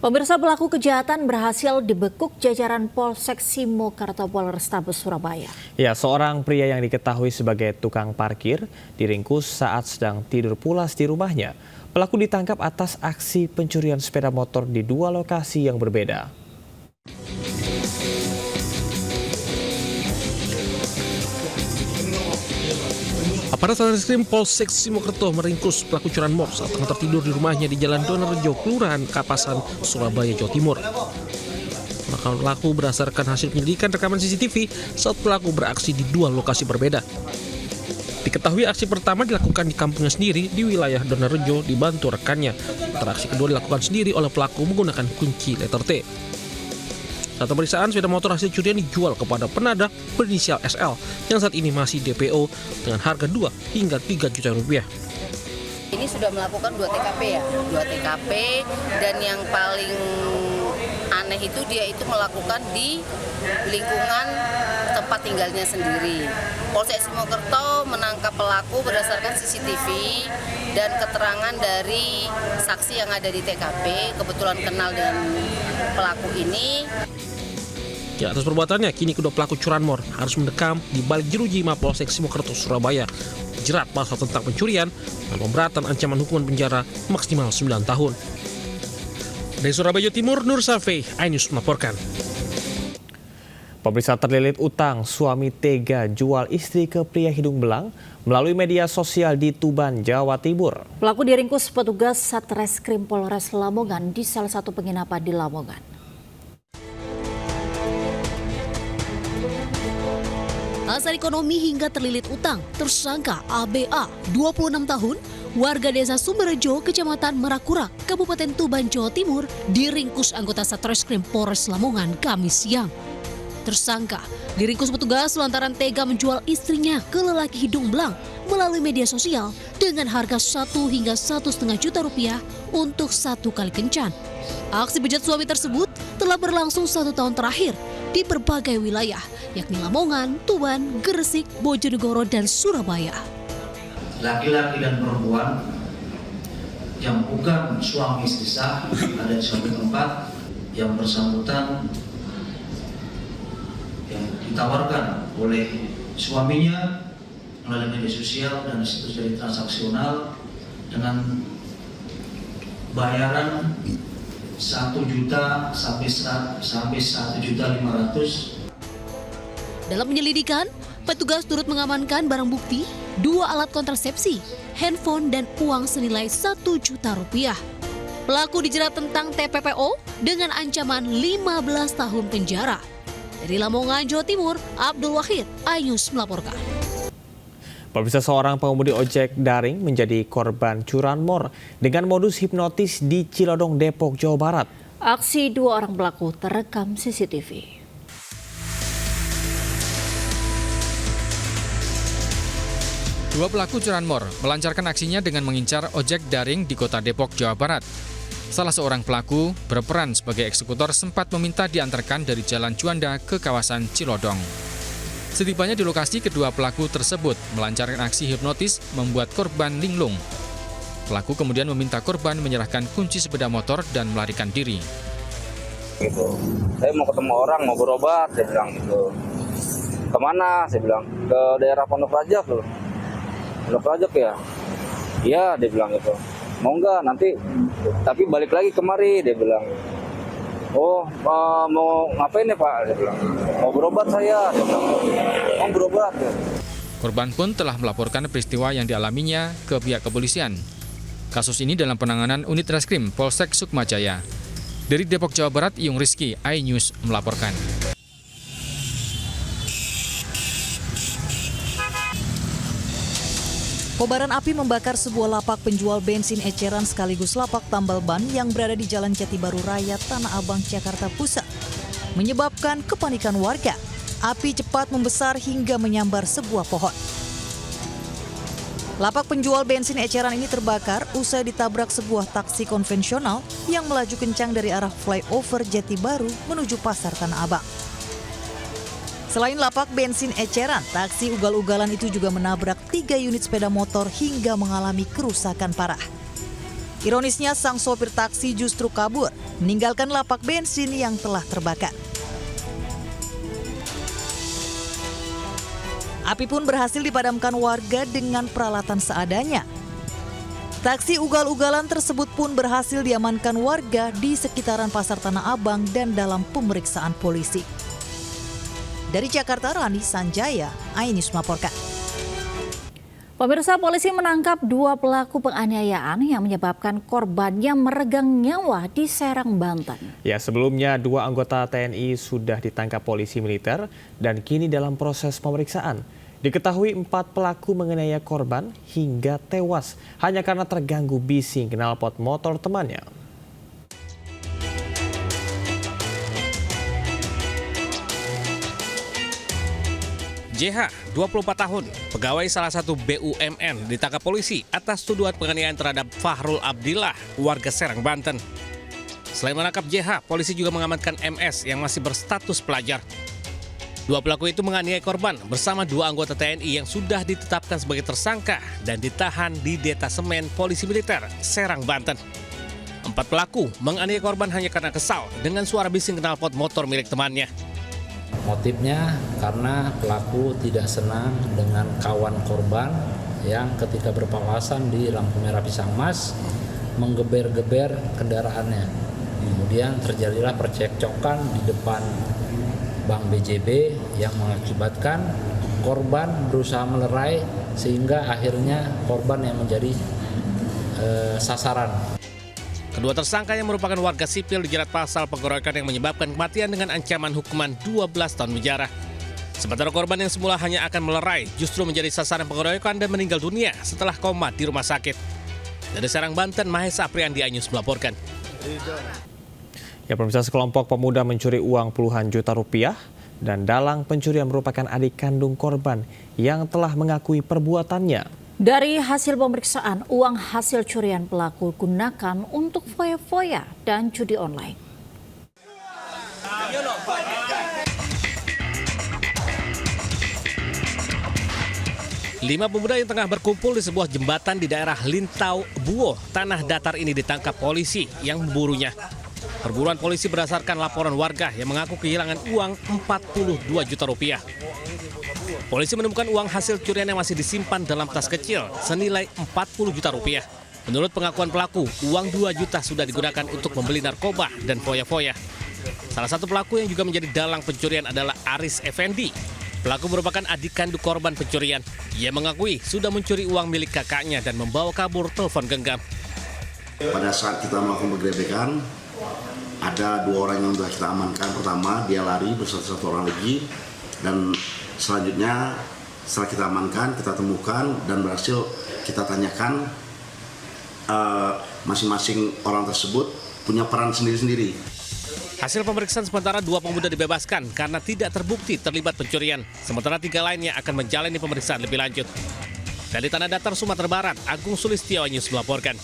Pemirsa, pelaku kejahatan berhasil dibekuk jajaran Polsek Simokerto Polrestabes Surabaya. Ya, seorang pria yang diketahui sebagai tukang parkir diringkus saat sedang tidur pulas di rumahnya. Pelaku ditangkap atas aksi pencurian sepeda motor di dua lokasi yang berbeda. Aparat Satreskrim Polsek Simokerto meringkus pelaku curanmor saat tengah tertidur di rumahnya di Jalan Donorejo, Kelurahan Kapasan, Surabaya, Jawa Timur. Pelaku berdasarkan hasil penyelidikan rekaman CCTV saat pelaku beraksi di dua lokasi berbeda. Diketahui aksi pertama dilakukan di kampungnya sendiri di wilayah Donorejo dibantu rekannya. Aksi kedua dilakukan sendiri oleh pelaku menggunakan kunci letter T. Saat pemeriksaan, sepeda motor hasil curian dijual kepada penadah berinisial SL yang saat ini masih DPO dengan harga 2 hingga 3 juta rupiah. Ini sudah melakukan 2 TKP ya, 2 TKP, dan yang paling aneh itu dia itu melakukan di lingkungan tempat tinggalnya sendiri. Polsek Simokerto menangkap pelaku berdasarkan CCTV dan keterangan dari saksi yang ada di TKP, kebetulan kenal dengan pelaku ini. Ya, atas perbuatannya, kini kedua pelaku curanmor harus mendekam di balik jeruji Mapolsek Simokerto, Surabaya. Jerat pasal tentang pencurian dan pemberatan ancaman hukuman penjara maksimal 9 tahun. Dari Surabaya, Jawa Timur, Nur Safi, iNews melaporkan. Pemirsa, terlilit utang, suami tega jual istri ke pria hidung belang melalui media sosial di Tuban, Jawa Timur. Pelaku diringkus petugas Satreskrim Polres Lamongan di salah satu penginapan di Lamongan. Alasan ekonomi hingga terlilit utang, tersangka ABA, 26 tahun, warga desa Sumberjo, Kecamatan Merakura, Kabupaten Tuban, Jawa Timur, diringkus anggota Satreskrim Polres Lamongan Kamis siang. Tersangka diringkus petugas lantaran tega menjual istrinya ke lelaki hidung belang melalui media sosial dengan harga 1 hingga 1,5 juta rupiah untuk 1 kali kencan. Aksi bejat suami tersebut telah berlangsung 1 tahun terakhir di berbagai wilayah, yakni Lamongan, Tuban, Gresik, Bojonegoro, dan Surabaya. Laki-laki dan perempuan yang bukan suami istri sah ada di suatu tempat yang bersangkutan yang ditawarkan oleh suaminya melalui media sosial dan disitu jadi transaksional dengan bayaran 1 juta sampai 1,5 juta. Dalam penyelidikan, petugas turut mengamankan barang bukti, 2 alat kontrasepsi, handphone, dan uang senilai 1 juta rupiah. Pelaku dijerat tentang TPPO dengan ancaman 15 tahun penjara. Dari Lamongan, Jawa Timur, Abdul Wahid, iNews melaporkan. Pemirsa, seorang pengemudi ojek daring menjadi korban curanmor dengan modus hipnotis di Cilodong, Depok, Jawa Barat. Aksi 2 orang pelaku terekam CCTV. Dua pelaku curanmor melancarkan aksinya dengan mengincar ojek daring di kota Depok, Jawa Barat. Salah seorang pelaku berperan sebagai eksekutor sempat meminta diantarkan dari Jalan Juanda ke kawasan Cilodong. Setibanya di lokasi, kedua pelaku tersebut melancarkan aksi hipnotis membuat korban linglung. Pelaku kemudian meminta korban menyerahkan kunci sepeda motor dan melarikan diri. Gitu. Saya mau ketemu orang, mau berobat, saya bilang gitu. Kemana? Saya bilang ke daerah Pondok Rajak loh. Pondok Rajak ya? Iya, dia bilang gitu. Mau nggak nanti? Tapi balik lagi kemari, dia bilang. Oh, mau ngapain ya Pak? Dia bilang. Mau berobat saya. Dia bilang. Mau berobat ya. Korban pun telah melaporkan peristiwa yang dialaminya ke pihak kepolisian. Kasus ini dalam penanganan unit reskrim Polsek Sukmajaya. Dari Depok, Jawa Barat, Iyung Rizky, iNews melaporkan. Kobaran api membakar sebuah lapak penjual bensin eceran sekaligus lapak tambal ban yang berada di Jalan Jati Baru Raya, Tanah Abang, Jakarta Pusat. Menyebabkan kepanikan warga. Api cepat membesar hingga menyambar sebuah pohon. Lapak penjual bensin eceran ini terbakar usai ditabrak sebuah taksi konvensional yang melaju kencang dari arah flyover Jati Baru menuju Pasar Tanah Abang. Selain lapak bensin eceran, taksi ugal-ugalan itu juga menabrak 3 unit sepeda motor hingga mengalami kerusakan parah. Ironisnya sang sopir taksi justru kabur, meninggalkan lapak bensin yang telah terbakar. Api pun berhasil dipadamkan warga dengan peralatan seadanya. Taksi ugal-ugalan tersebut pun berhasil diamankan warga di sekitaran Pasar Tanah Abang dan dalam pemeriksaan polisi. Dari Jakarta, Rani Sanjaya, iNews melaporkan. Pemirsa, polisi menangkap 2 pelaku penganiayaan yang menyebabkan korbannya meregang nyawa di Serang, Banten. Ya, sebelumnya 2 anggota TNI sudah ditangkap polisi militer dan kini dalam proses pemeriksaan. Diketahui 4 pelaku menganiaya korban hingga tewas hanya karena terganggu bising knalpot motor temannya. JH, 24 tahun, pegawai salah satu BUMN ditangkap polisi atas tuduhan penganiayaan terhadap Fahrul Abdillah, warga Serang, Banten. Selain menangkap JH, polisi juga mengamankan MS yang masih berstatus pelajar. 2 pelaku itu menganiaya korban bersama 2 anggota TNI yang sudah ditetapkan sebagai tersangka dan ditahan di Detasemen Polisi Militer, Serang, Banten. 4 pelaku menganiaya korban hanya karena kesal dengan suara bising knalpot motor milik temannya. Motifnya karena pelaku tidak senang dengan kawan korban yang ketika berpapasan di lampu merah Pisang Mas menggeber-geber kendaraannya. Kemudian terjadilah percekcokan di depan Bank BJB yang mengakibatkan korban berusaha melerai sehingga akhirnya korban yang menjadi sasaran. Kedua tersangka yang merupakan warga sipil dijerat pasal pengeroyokan yang menyebabkan kematian dengan ancaman hukuman 12 tahun penjara. Sementara korban yang semula hanya akan melerai justru menjadi sasaran pengeroyokan dan meninggal dunia setelah koma di rumah sakit. Dari Serang, Banten, Mahesa Apriandi, iNews melaporkan. Ya, pemirsa, sekelompok pemuda mencuri uang puluhan juta rupiah dan dalang pencurian merupakan adik kandung korban yang telah mengakui perbuatannya. Dari hasil pemeriksaan, uang hasil curian pelaku gunakan untuk foya-foya dan judi online. Lima pemuda yang tengah berkumpul di sebuah jembatan di daerah Lintau, Buo, Tanah Datar ini ditangkap polisi yang memburunya. Perburuan polisi berdasarkan laporan warga yang mengaku kehilangan uang 42 juta rupiah. Polisi menemukan uang hasil curian yang masih disimpan dalam tas kecil senilai 40 juta rupiah. Menurut pengakuan pelaku, uang 2 juta sudah digunakan untuk membeli narkoba dan foya-foya. Salah satu pelaku yang juga menjadi dalang pencurian adalah Aris Effendi. Pelaku merupakan adik kandung korban pencurian. Ia mengakui sudah mencuri uang milik kakaknya dan membawa kabur telepon genggam. Pada saat kita melakukan penggerebekan, ada 2 orang yang sudah kita amankan. Pertama, dia lari beserta 1 orang lagi. Dan selanjutnya setelah kita amankan, kita temukan dan berhasil kita tanyakan masing-masing orang tersebut punya peran sendiri-sendiri. Hasil pemeriksaan sementara 2 pemuda dibebaskan karena tidak terbukti terlibat pencurian. Sementara 3 lainnya akan menjalani pemeriksaan lebih lanjut. Dari Tanah Datar, Sumatera Barat, Agung Sulistyo, iNews melaporkan.